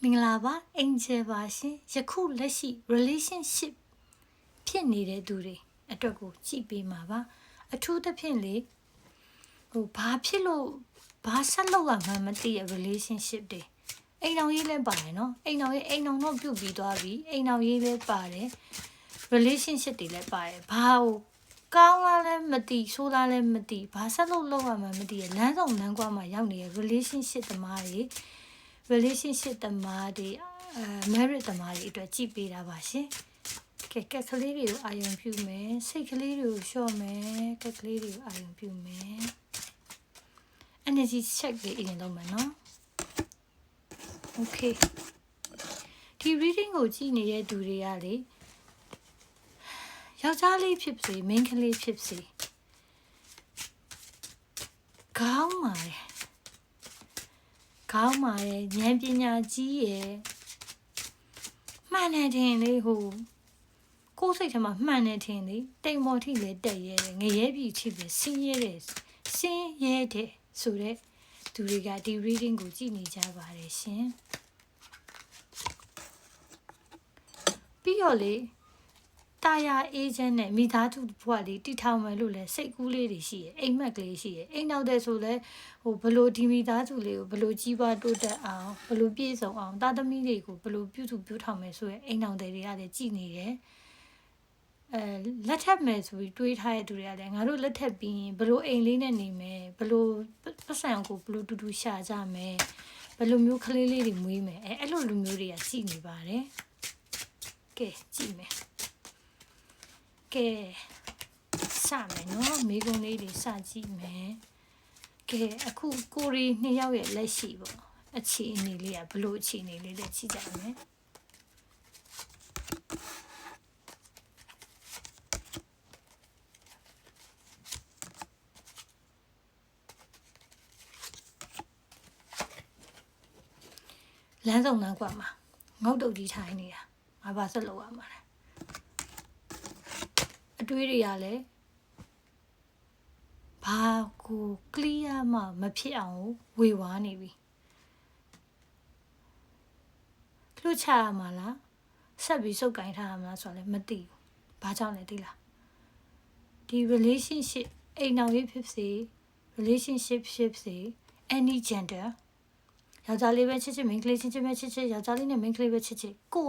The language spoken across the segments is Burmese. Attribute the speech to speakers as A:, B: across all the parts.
A: မင်္ဂလာပါ Angel ပါရှင်ယခုလက်ရှိ relationship ဖြစ်နေတဲ့သူတွေအတွက်ကိုကြည့်ပေးမှာပါအထူးသဖြင့်လေဘာဖြစ်လို့ဘာဆက်လုပ်ရမှန်းမသိတဲ့ relationship တွေအိမ်တော်ရေးလည်းပါတယ်နော်အိမ်တော်တော့ပြုတ်ပြီးသွားပြီအိမ်တော်ရေးလည်းပါတယ် relationship တွေလည်းပါတယ်ဘာကိုကောင်းလားလည်းမသိဆိုးလားလည်းမသိဘာဆက်လုပ်ရမှန်းမသိရလမ်းဆောင်လမ်းကွာမှာရောက်နေတဲ့ relationship သမားတွေrelationship သမားတွေmarriage သမားတွေအတွက်ကြည့်ပေးတာပါရှင်ကဲကလေးတွေကိုအာရုံပြုမယ်စိတ်ကလေးတွေကိုလျှော့မယ်ကလေးတွေကိုအာရုံပြုမယ် energy check လေးအရင်လုပ်မယ်နော် okay ဒီ reading ကိုကြည့်နေတဲ့သူတွေကလေယောက်ျားလေးဖြစ်စေမိန်းကလေးဖြစ်စေကောင်းပါတယ်ဉာဏ်ပညာကြီးရယ်မှန်တယ်ထင်လေကိုယ်စိတ်ထဲမှာမှန်တယ်ထင်လေတိမ်ပေါ်ထိလည်းတက်ရဲတယ်ငရဲပြီထိပဲဆင်းရဲတယ်ဆိုတဲ့သူတွေကဒီ reading ကိုကြည့်နေကြပါတယ်ရှင်ပြီးတော့လေတာယာအေဂျင့်နဲ့မိသားစုဘဝလေးတည်ထောင်မယ်လို့လဲစိတ်ကူးလေးတွေရှိရယ်အိမ်မက်ကလေးရှိရယ်အိမ်နောက်တဲ့ဆိုလဲဘလို့ဒီမိသားစုလေးကိုဘလို့ကြီးပွားတိုးတက်အောင်ဘလို့ပြည့်စုံအောင်သားသမီးတွေကိုဘလို့ပြုစုပြောထောင်မယ်ဆိုရယ်အိမ်နောက်တဲ့တွေကလည်းကြည်နေတယ်လက်ထပ်မယ်ဆိုပြီးတွေးထားတဲ့သူတွေကလည်းငါတို့လက်ထပ်ပြီးရင်ဘလို့အိမ်လေးနဲ့နေမယ်ဘလို့ပတ်စံကိုဘလို့တူတူရှာကြမယ်ဘလို့မျိုးကလေးလေးတွေမွေးမယ်အဲ့လိုလူမျိုးတွေကကြည်နေပါတယ်ကဲကြည်မယ်ကဲစမယ်နော်မိကုံလေးတွေစကြည့်မယ်ကဲအခုကိုရီနှစ်ယောက်ရဲ့လက်ရှိပေါ့အခြေအနေလေးကဘလို့အခြေအနေလေးလဲကြည့်ကြမယ်လမ်းဆောင်လမ်းကွာမှာငေါက်တုတ်ကြီးထိုင်နေတာငါဘာဆက်လုပ်ရမှာလဲအတွေးတွေကလည်းဘာကို clear မှမဖြစ်အောင်ဝေဝါးနေပြီလှုပ်ချရမှာလားဆက်ပြီးစုပ်ကင်ထားရမှာလားဆိုတော့လည်းမသိဘူးဘာကြောင့်လဲသိလားဒီ relationship အိမ်တော်ရေးဖြစ်စေ relationship ဖြစ်စေ any gender ယောက်ျားလေးပဲချစ်မိန်းကလေးချစ်ပဲချစ်ယောက်ျားလေးနဲ့မိန်းကလေးပဲချစ်ကို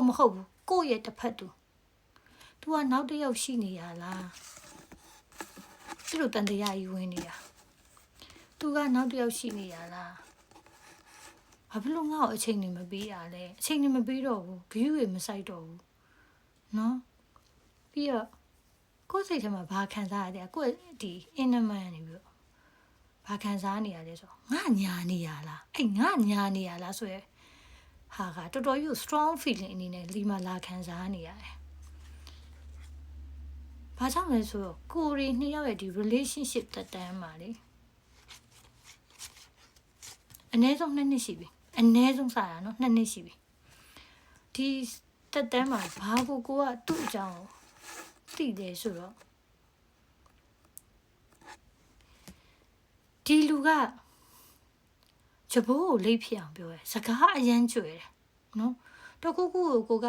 A: မဟုတ်ဘူးကိုရဲ့တစ်ဖက်သူသူကနောက်တစ်ယောက်ရှိနေရလားသူ့လိုတန်တရားကြီးဝင်နေတာသူကနောက်တစ်ယောက်ရှိနေရလားဘာဖြစ်လို့ငါ့ကိုအချိန်နေမပေးရလဲအချိန်နေမပေးတော့ဘူးဂရုတွေမစိုက်တော့ဘူးနော်ပြီးတော့ကိုယ်စိတ်ထဲမှာဘာခံစားရလဲကိုယ်ဒီ inner man နေပြီးတော့ဘာခံစားနေရလဲဆိုငါညာနေရလားငါညာနေရလားဆိုရဟာကတော်တော်ကြီး strong feeling အနေနဲ့လီမာလာခံစားနေရတယ်ဘာကြောင့်လဲဆိုတော့ကိုရီနှစ်ယောက်ရဲ့ဒီ relationship တက်တန်းမှာလေအနည်းဆုံး2နှစ်ရှိပြီအနည်းဆုံးစတာနော်2နှစ်ရှိပြီဒီတက်တန်းမှာဘာကိုကသူ့အကြောင်းသိတယ်ဆိုတော့ဒီလူကဂျဘိုးကိုလိပ်ဖြစ်အောင်ပြောရဲစကားအရန်ကျွယ်တယ်နော်တကူကိုက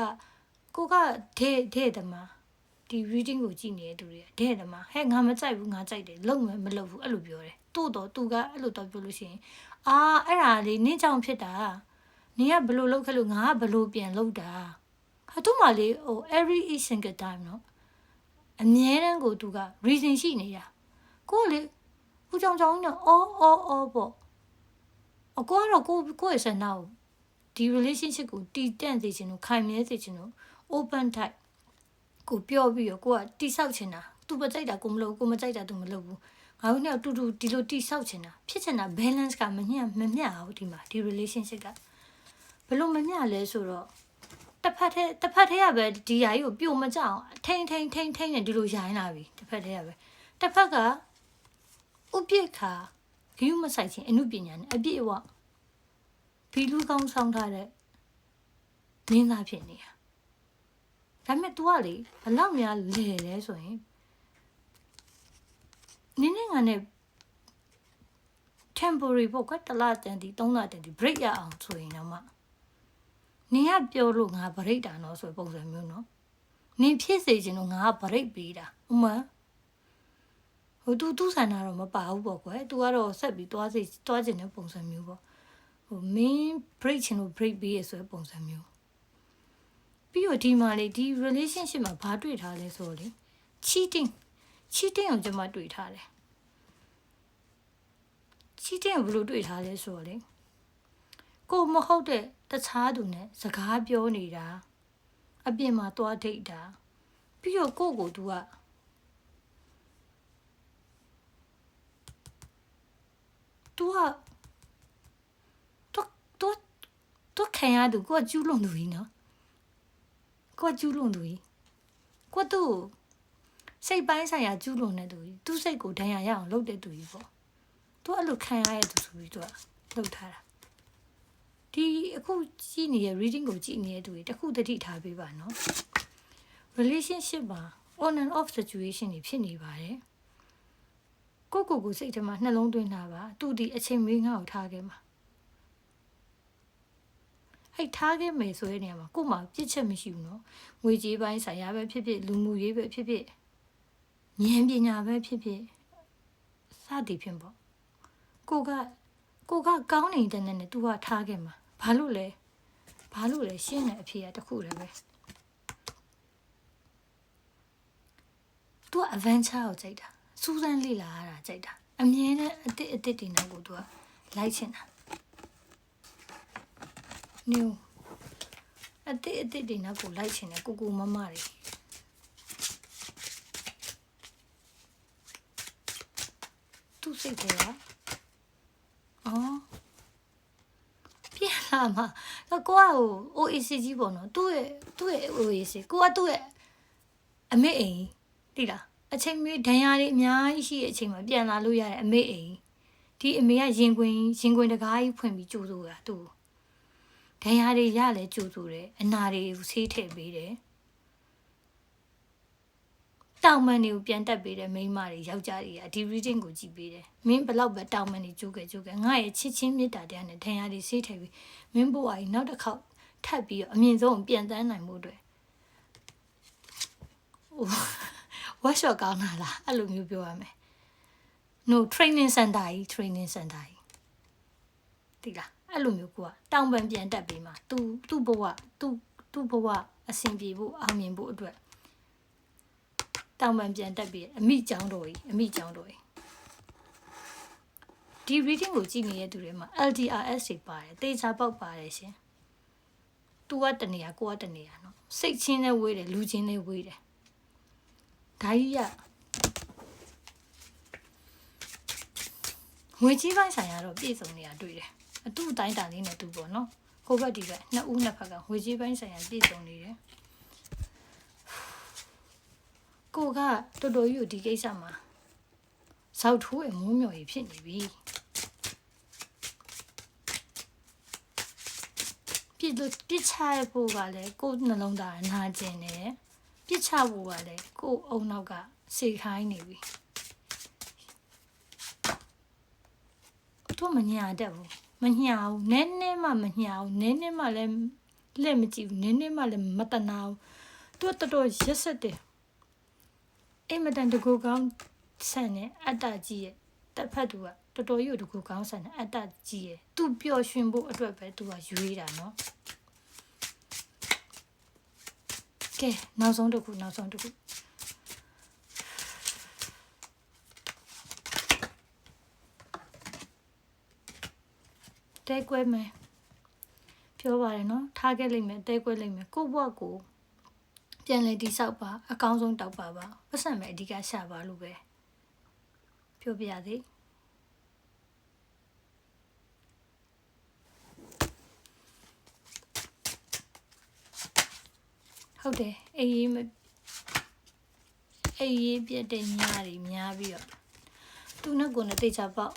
A: တဲ့တမဒီ reading ကိုကြည့်နေတဲ့သူတွေတဲ့တမဟဲ့ငါမကြိုက်ဘူးငါကြိုက်တယ်လုံးမယ်မလုပ်ဘူးအဲ့လိုပြောတယ်တိုးတော့သူကအဲ့လိုတော့ပြောလို့ရှိရင်အဲ့ဒါလေနင်းကြောင်ဖြစ်တာနင်ကဘလို့လုပ်ခဲ့လို့ငါကဘလို့ပြန်လုပ်တာဟာသူ့မှာလေevery single time နော်အမြဲတမ်းကိုသူက reason ရှိနေတာကိုလေဦးကြောင်ကြောင်နဲ့အော်ပေါ့အကောကတော့ကိုယ့်ရဲ့ဆန္ဒကိုဒီ relationship ကိုတည်တံ့စေချင်လို့ခိုင်မြဲစေချင်လို့ open type ကိုပြောပြီးတော့ကိုကတိဆောက်ချင်တာသူမကြိုက်တာကိုမလုပ်ကိုမကြိုက်တာသူမလုပ်ဘူးငါတို့နဲ့တူဒီလိုတိဆောက်ချင်တာဖြစ်ချင်တာ balance ကမမျှဘူးဒီမှာဒီ relationship ကဘလို့မမျှလဲဆိုတော့တစ်ဖက်ထဲကပဲဒီຢာကြီးကိုပြိုမကြအောင်ထိန်နဲ့ဒီလိုရိုင်းလာပြီတစ်ဖက်ထဲကပဲတစ်ဖက်ကဥပိ္ပခာဂိူးမဆိုင်ခြင်းအနုပညာနဲ့အပြည့်အဝဘီလူကောင်းဆောင်ထားတဲ့မင်းသားဖြစ်နေတာဒါပေမဲ့ तू ကလေဘလောက်များလဲလဲဆိုရင်နင်းငါနဲ့ temporary ပေါ့ကွတလားတန်ဒီ3လတန်ဒီ break ရအောင်ဆိုရင်တော့မှနင်ကပြောလို့ငါ break တာနော်ဆိုပုံစံမျိုးနော်နင်ဖြစ်စေချင်လို့ငါက break ပေးတာဥမာဟိုသူဆန္ဒတော့မပါဘူးပေါ့ကွယ်သူကတော့ဆက်ပြီးသွားချင်တဲ့ပုံစံမျိုးပေါ့ဟိုမင်း break ချင်လို့ break ပေးရဆိုတဲ့ပုံစံမျိုးပြီးတော့ဒီမှာလေဒီ relationship မှာဘာတွေ့ထားလဲဆိုတော့လေ cheating ကိုကျွန်မတွေ့ထားတယ်cheating ကိုဘယ်လိုတွေ့ထားလဲဆိုတော့လေကိုမဟုတ်တဲ့တခြားသူနဲ့စကားပြောနေတာအပြင်မှာသွားဒိတ်တာပြီးတော့ကို तू ကသူခံရသူကိုကကျူးလွန်သူကြီးနော်ကိုကကျူးလွန်သူကြီးကိုသူ့စိတ်ပိုင်းဆိုင်ရာကျူးလွန်တဲ့သူကြီးသူ့စိတ်ကိုဒဏ်ရာရအောင်လုပ်တဲ့သူကြီးပေါ့သူအဲ့လိုခံရတဲ့သူဆိုပြီးသူကလုပ်ထားတာဒီအခုကြည့်နေတဲ့ reading ကိုကြည့်နေတဲ့သူတွေတခုတတိထားပေးပါနော် relationship မှာ on and off situation တွေဖြစ်နေပါတယ်ကိုစိတ်ထဲမှာနှလုံးသွင်းတာပါသူဒီအချိန်မင်းငါ့ကိုထားခဲ့မှာအဲ့ထားခဲ့မယ်ဆိုတဲ့နေရာမှာကို့မှာပြစ်ချက်မရှိဘူးနော်ငွေကြေးပိုင်းဆိုင်ရာပဲဖြစ်ဖြစ်လူမှုရေးပဲဖြစ်ဖြစ်ဉာဏ်ပညာပဲဖြစ်ဖြစ်စသည်ဖြင့်ပေါ့ကိုကကောင်းနေတဲ့နဲ့ तू ကထားခဲ့မှာဘာလို့လဲရှင်းတဲ့အဖေကတခုတည်းပဲ तू adventure ကိုကြိုက်တာစူးစမ်းလေ့လာရတာကြိုက်တာအမြဲတမ်းအစ်တွေနောက်ကို तू ကလိုက်ချင်တာnew အစ်တွေနောက်ကိုလိုက်ချင်တယ်ကိုမမတွေသူ့စိတ်ထဲကပြန်လာမှာကိုကဟို OAC ကြီးပေါ့နော်သူ့ရဲ့ OAC ကိုကသူ့ရဲ့အမေအိမ်တိလားအချိန်မျိုးဒဏ်ရာတွေအများကြီးရှိတဲ့အချိန်မှာပြန်လာလို့ရတဲ့အမေအိမ်ဒီအမေကရင်ခွင်တကားကြီးဖွင့်ပြီးကြိုးစိုးတာသူ့ဒဏ်ရာတွေရလဲကြိုးစိုးတယ်အနာတွေကိုဆေးထည့်ပေးတယ်တောင်ပန်တွေကိုပြန်တက်ပေးတယ်မိန်းမတွေယောက်ျားတွေကဒီ reading ကိုကြည့်ပေးတယ်မင်းဘလောက်ပဲတောင်ပန်တွေကြိုးခဲ့ငါရဲ့ချစ်ချင်းမေတ္တာတရားနဲ့ဒဏ်ရာတွေဆေးထည့်ပြီးမင်းဘဝကြီးနောက်တစ်ခေါက်ထပ်ပြီးအမြင့်ဆုံးပြန်တန်းနိုင်မှုအတွက်workshop ကောင်းတာလားအဲ့လိုမျိုးပြောရမယ် no training center ကြီးတိလားအဲ့လိုမျိုးကိုကတောင်ပန်ပြန်တက်ပြီးမှသူ့ဘဝအဆင်ပြေဖို့အောင်မြင်ဖို့အတွက်တောင်ပန်ပြန်တက်ပြီးအမိကျောင်းတော်ကြီးဒီ reading ကိုကြည့်နေတဲ့သူတွေမှာ LDRS တွေပါတယ်တေချာပေါက်ပါတယ်ရှင်သူကတနေရာကိုကတနေရာနော်စိတ်ချင်းနဲ့ဝေးတယ်လူချင်းနဲ့ဝေးတယ်ဒါကြီးကငွေကြီးပိုင်းဆိုင်ရာတော့ပြည့်စုံနေတာတွေ့တယ်အတူတိုင်းတာလေးနဲ့သူပေါ့နော်ဟိုဘက်ဒီဘက်နှစ်ဦးနှစ်ဖက်ကငွေကြီးပိုင်းဆိုင်ရာပြည့်စုံနေတယ်ကိုကတော်တော်ကြီးဒီကိစ္စမှာဇောက်ထိုးရဲ့မိုးမြော်ကြီးဖြစ်နေပြီပြစ်ချဖို့ကလည်းကိုယ်နှလုံးသားနာကျင်တယ်ပြစ်ချဖို့ကလည်းကိုယ်အုံနောက်ကစေခိုင်းနေပြီတော့မညာတတ်ဘူးမညာဘူးနည်းနည်းမှမညာဘူးနည်းနည်းမှလည်းလက်မကြည့်ဘူးနည်းနည်းမှလည်းမတနာဘူးသူတော်တော်ရက်ဆက်တယ်အိမ်မတန်တကူကောင်းဆန်နဲ့အတ္တကြီးရဲ့တစ်ဖက်သူကတော်တော်ကြီးတကူကောင်းဆန်နဲ့အတ္တကြီးရဲ့သူပျော်ရွှင်ဖို့အတွက်ပဲသူကရွေးတာနော်ကဲနောက်ဆုံးတစ်ခုတဲကွဲမယ်ပြောပါတယ်နော်ထားခဲ့လိမ့်မယ်တဲကွဲလိမ့်မယ်ကိုယ့်ဘဝကိုပြန်လေတိဆောက်ပါအကောင်းဆုံးတောက်ပါပတ်စံမဲ့အဓိကရှာပါလို့ပဲပြောပြရသေးဟုတ်တယ်အေးပြတ်တဲ့ညတွေများပြီးတော့သူနဲ့ကိုယ်နဲ့တေချာပေါက်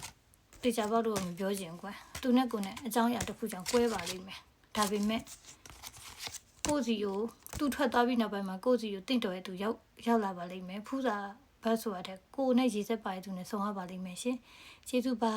A: တော့မပြောချင်ကွာသူနဲ့ကိုယ်နဲ့အကြောင်းအရာတစ်ခုကြောင့်ကွဲပါလိမ့်မယ်ဒါပေမဲ့ကိုစီကိုသူထွက်သွားပြီးနောက်ပိုင်းမှာကိုစီကိုတင့်တော်ရဲ့သူရောက်လာပါလိမ့်မယ်ဖူးစာဘတ်ဆိုရတဲ့ကိုနဲ့ရေစက်ပါတဲ့သူနဲ့ဆုံရပါလိမ့်မယ်ရှင်ကျေးဇူးပါ